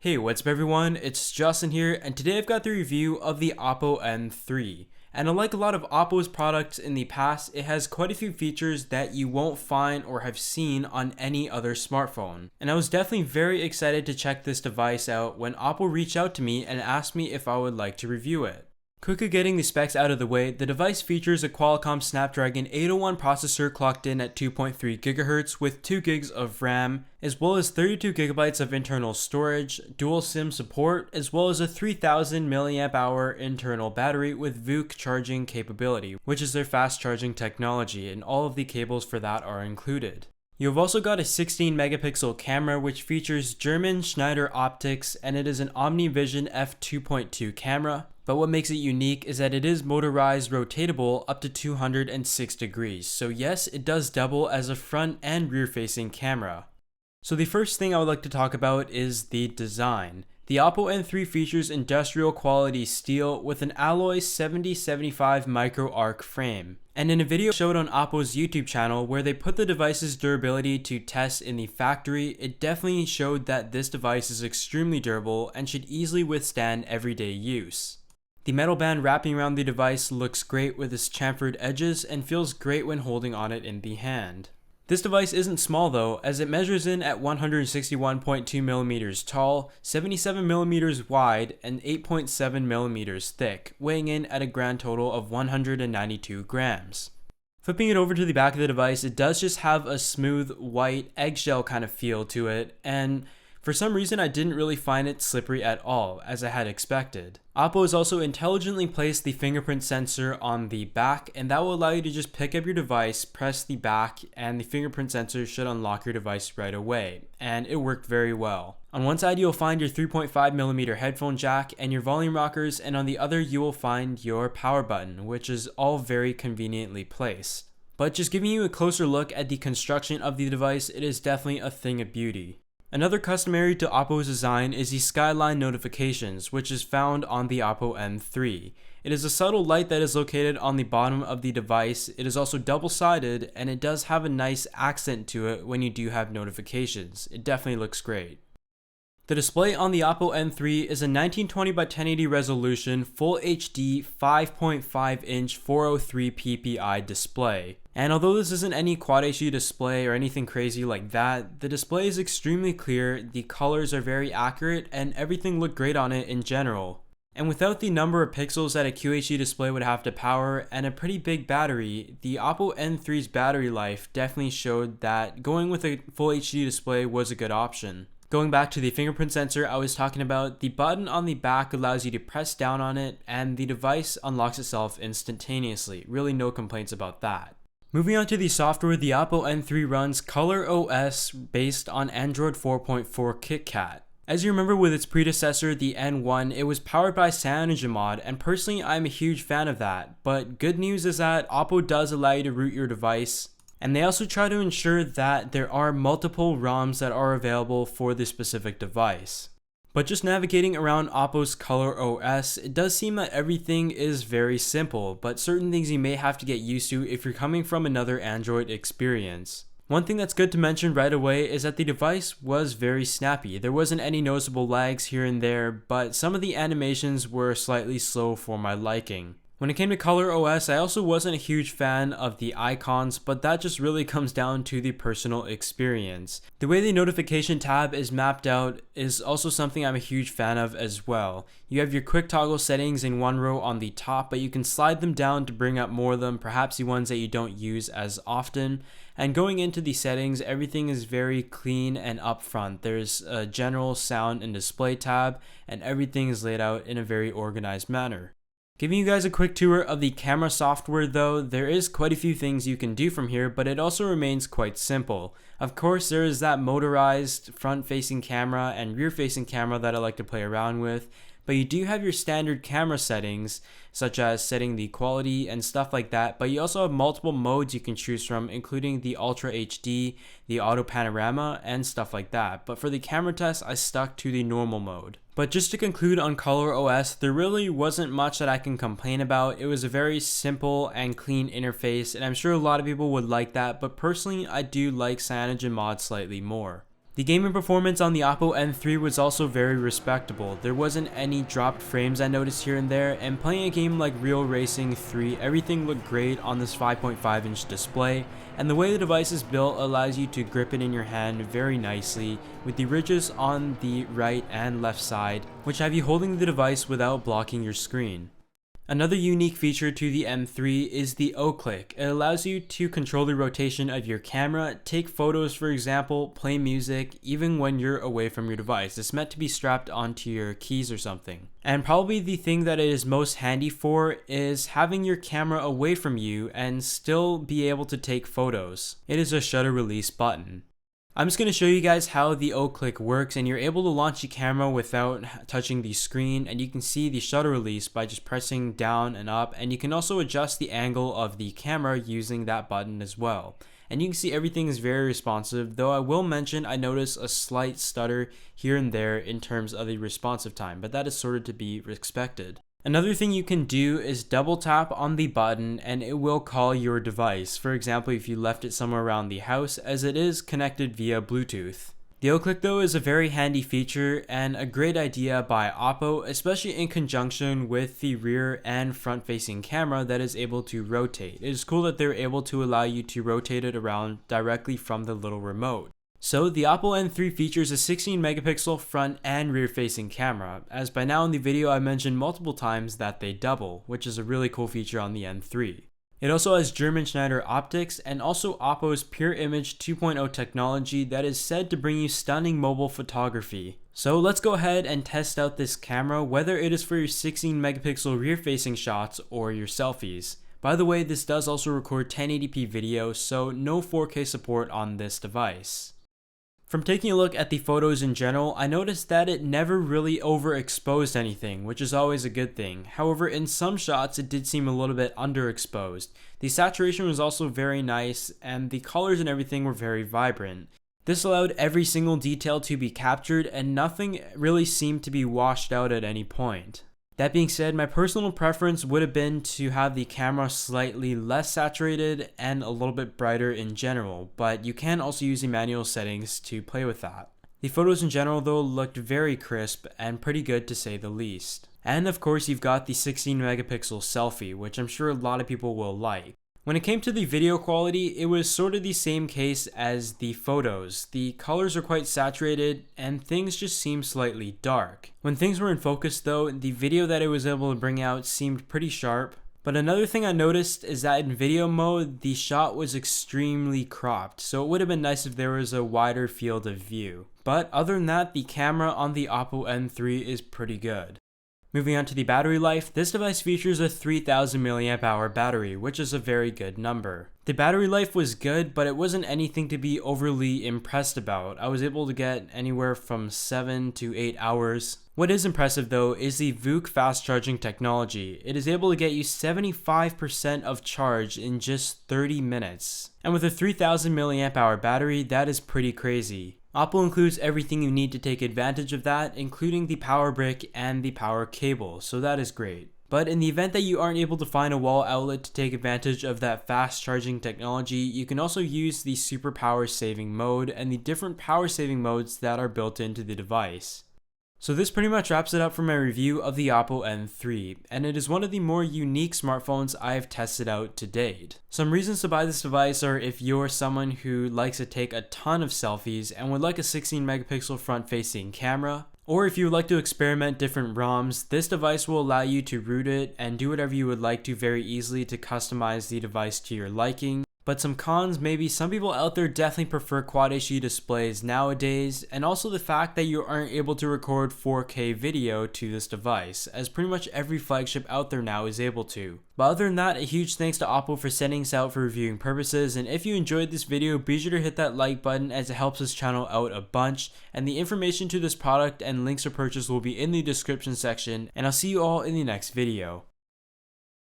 Hey, what's up everyone, it's Justin here, and today I've got the review of the Oppo N3. And unlike a lot of Oppo's products in the past, it has quite a few features that you won't find or have seen on any other smartphone. And I was definitely very excited to check this device out when Oppo reached out to me and asked me if I would like to review it. Quickly getting the specs out of the way, the device features a Qualcomm Snapdragon 801 processor clocked in at 2.3 GHz with 2 GB of RAM, as well as 32 GB of internal storage, dual SIM support, as well as a 3000 mAh internal battery with VOOC charging capability, which is their fast charging technology, and all of the cables for that are included. You've also got a 16 megapixel camera which features German Schneider optics, and it is an OmniVision f2.2 camera. But what makes it unique is that it is motorized rotatable up to 206 degrees. So yes, it does double as a front and rear facing camera. So the first thing I would like to talk about is the design. The Oppo N3 features industrial quality steel with an alloy 7075 micro arc frame. And in a video showed on Oppo's YouTube channel where they put the device's durability to test in the factory, it definitely showed that this device is extremely durable and should easily withstand everyday use. The metal band wrapping around the device looks great with its chamfered edges and feels great when holding on it in the hand. This device isn't small though, as it measures in at 161.2mm tall, 77mm wide, and 8.7mm thick, weighing in at a grand total of 192 grams. Flipping it over to the back of the device, it does just have a smooth, white, eggshell kind of feel to it, and for some reason I didn't really find it slippery at all, as I had expected. Oppo has also intelligently placed the fingerprint sensor on the back, and that will allow you to just pick up your device, press the back, and the fingerprint sensor should unlock your device right away, and it worked very well. On one side you'll find your 3.5mm headphone jack and your volume rockers, and on the other you will find your power button, which is all very conveniently placed. But just giving you a closer look at the construction of the device, it is definitely a thing of beauty. Another customary to Oppo's design is the skyline notifications, which is found on the Oppo N3. It is a subtle light that is located on the bottom of the device. It is also double-sided, and it does have a nice accent to it when you do have notifications. It definitely looks great. The display on the Oppo N3 is a 1920 by 1080 resolution, Full HD 5.5-inch 403 ppi display. And although this isn't any Quad HD display or anything crazy like that, the display is extremely clear, the colors are very accurate, and everything looked great on it in general. And without the number of pixels that a QHD display would have to power and a pretty big battery, the Oppo N3's battery life definitely showed that going with a Full HD display was a good option. Going back to the fingerprint sensor I was talking about, the button on the back allows you to press down on it and the device unlocks itself instantaneously. Really no complaints about that. Moving on to the software, the Oppo N3 runs ColorOS based on Android 4.4 KitKat. As you remember with its predecessor, the N1, it was powered by CyanogenMod, and personally I'm a huge fan of that. But good news is that Oppo does allow you to root your device, and they also try to ensure that there are multiple ROMs that are available for this specific device. But just navigating around Oppo's ColorOS, it does seem that everything is very simple, but certain things you may have to get used to if you're coming from another Android experience. One thing that's good to mention right away is that the device was very snappy. There wasn't any noticeable lags here and there, but some of the animations were slightly slow for my liking. When it came to ColorOS, I also wasn't a huge fan of the icons, but that just really comes down to the personal experience. The way the notification tab is mapped out is also something I'm a huge fan of as well. You have your quick toggle settings in one row on the top, but you can slide them down to bring up more of them, perhaps the ones that you don't use as often. And going into the settings, everything is very clean and upfront. There's a general sound and display tab, and everything is laid out in a very organized manner. Giving you guys a quick tour of the camera software though, there is quite a few things you can do from here, but it also remains quite simple. Of course, there is that motorized front-facing camera and rear-facing camera that I like to play around with, but you do have your standard camera settings, such as setting the quality and stuff like that, but you also have multiple modes you can choose from, including the Ultra HD, the Auto Panorama, and stuff like that. But for the camera test, I stuck to the normal mode. But just to conclude on ColorOS, there really wasn't much that I can complain about. It was a very simple and clean interface, and I'm sure a lot of people would like that, but personally I do like CyanogenMod slightly more. The gaming performance on the Oppo N3 was also very respectable. There wasn't any dropped frames I noticed here and there, and playing a game like Real Racing 3, everything looked great on this 5.5-inch display, and the way the device is built allows you to grip it in your hand very nicely, with the ridges on the right and left side, which have you holding the device without blocking your screen. Another unique feature to the M3 is the O-Click. It allows you to control the rotation of your camera, take photos for example, play music, even when you're away from your device. It's meant to be strapped onto your keys or something. And probably the thing that it is most handy for is having your camera away from you and still be able to take photos. It is a shutter release button. I'm just going to show you guys how the O-Click works, and you're able to launch the camera without touching the screen, and you can see the shutter release by just pressing down and up, and you can also adjust the angle of the camera using that button as well. And you can see everything is very responsive, though I will mention I notice a slight stutter here and there in terms of the responsive time, but that is sort of to be expected. Another thing you can do is double tap on the button and it will call your device, for example if you left it somewhere around the house, as it is connected via Bluetooth. The O-Click though is a very handy feature and a great idea by Oppo, especially in conjunction with the rear and front facing camera that is able to rotate. It is cool that they're able to allow you to rotate it around directly from the little remote. So the Oppo N3 features a 16 megapixel front and rear facing camera, as by now in the video I mentioned multiple times that they double, which is a really cool feature on the N3. It also has German Schneider optics and also Oppo's Pure Image 2.0 technology that is said to bring you stunning mobile photography. So let's go ahead and test out this camera, whether it is for your 16 megapixel rear facing shots or your selfies. By the way, this does also record 1080p video, so no 4K support on this device. From taking a look at the photos in general, I noticed that it never really overexposed anything, which is always a good thing. However, in some shots it did seem a little bit underexposed. The saturation was also very nice, and the colors and everything were very vibrant. This allowed every single detail to be captured, and nothing really seemed to be washed out at any point. That being said, my personal preference would have been to have the camera slightly less saturated and a little bit brighter in general, but you can also use the manual settings to play with that. The photos in general though looked very crisp and pretty good to say the least. And of course you've got the 16 megapixel selfie, which I'm sure a lot of people will like. When it came to the video quality, it was sort of the same case as the photos. The colors are quite saturated and things just seem slightly dark. When things were in focus though, the video that it was able to bring out seemed pretty sharp. But another thing I noticed is that in video mode, the shot was extremely cropped, so it would have been nice if there was a wider field of view. But other than that, the camera on the Oppo N3 is pretty good. Moving on to the battery life, this device features a 3000 mAh battery, which is a very good number. The battery life was good, but it wasn't anything to be overly impressed about. I was able to get anywhere from 7 to 8 hours. What is impressive though is the VOOC fast charging technology. It is able to get you 75% of charge in just 30 minutes. And with a 3000 mAh battery, that is pretty crazy. Oppo includes everything you need to take advantage of that, including the power brick and the power cable, so that is great. But in the event that you aren't able to find a wall outlet to take advantage of that fast charging technology, you can also use the super power saving mode and the different power saving modes that are built into the device. So this pretty much wraps it up for my review of the Oppo N3, and it is one of the more unique smartphones I have tested out to date. Some reasons to buy this device are if you're someone who likes to take a ton of selfies and would like a 16 megapixel front facing camera, or if you would like to experiment different ROMs, this device will allow you to root it and do whatever you would like to very easily to customize the device to your liking. But some cons, maybe some people out there definitely prefer Quad HD displays nowadays, and also the fact that you aren't able to record 4K video to this device, as pretty much every flagship out there now is able to. But other than that, a huge thanks to Oppo for sending this out for reviewing purposes, and if you enjoyed this video, be sure to hit that like button as it helps this channel out a bunch, and the information to this product and links to purchase will be in the description section, and I'll see you all in the next video.